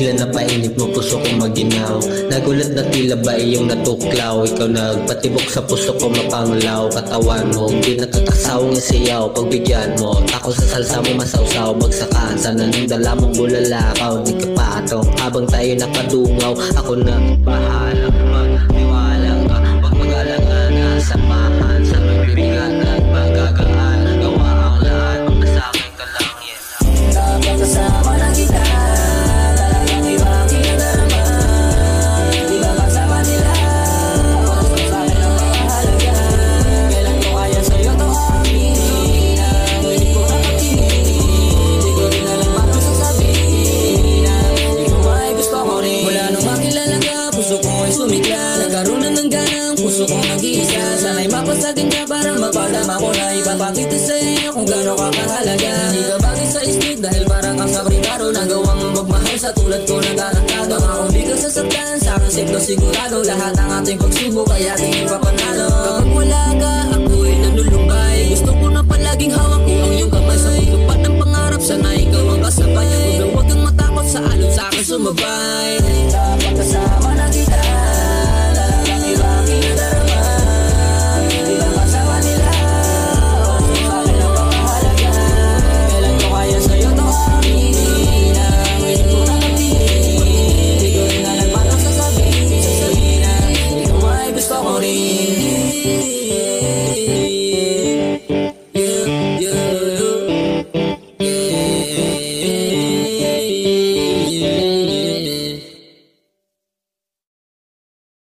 Bigla napainip mo, puso ko maginaw. Nagulat na tila ba iyong natuklaw. Ikaw nagpatibok sa puso ko, mapanglaw. Katawan mo, di natatasawang isiyaw. Pagbigyan mo, tako sa salsa mo masawsaw. Bagsakan, sana nang dala mong bulalakaw. Di ka patong, habang tayo nakadungaw. Ako na bahala, magtiwala ka. Huwag mag-alala na samahan. Sa magbibigan at magagaan. Gawa ang lahat, magkasakin ka lang, yeah. Kapag kasama na kita, talagang iba ang kinadarama. Di ba kasama nila, ako sa akin ang mahalaga. Kailan ko kaya sa'yo to amin, na hindi ko nakatingin. Di ko rin alam paano sasabihin, na hindi ko ay gusto ko rin. Wala nang makilala ka, puso ko ay sumigla. Nagkaroon na ng ganang puso ko nag-iisa. Sana'y mapasagin ka para mapagdama ko na ipapakita sa'yo kung gano'n ka kahalaga. Hindi ka bagay sa isip dahil parang kang kaprintado. Nagawang magmahal sa tulad ko nagkakatado. Baka kung di ka sasaktan sa akin sip ko sigurado. Lahat ang ating pagsubok ay ating ipapanalo. Kapag wala ka, ako'y nanulumbay. Gusto ko na palaging hawak ko ang iyong kamay. Sa pagtupad ng pangarap, sana ikaw ang kasabay. Huwag kang matakot sa alon sa akin sumabay. Kapag kasama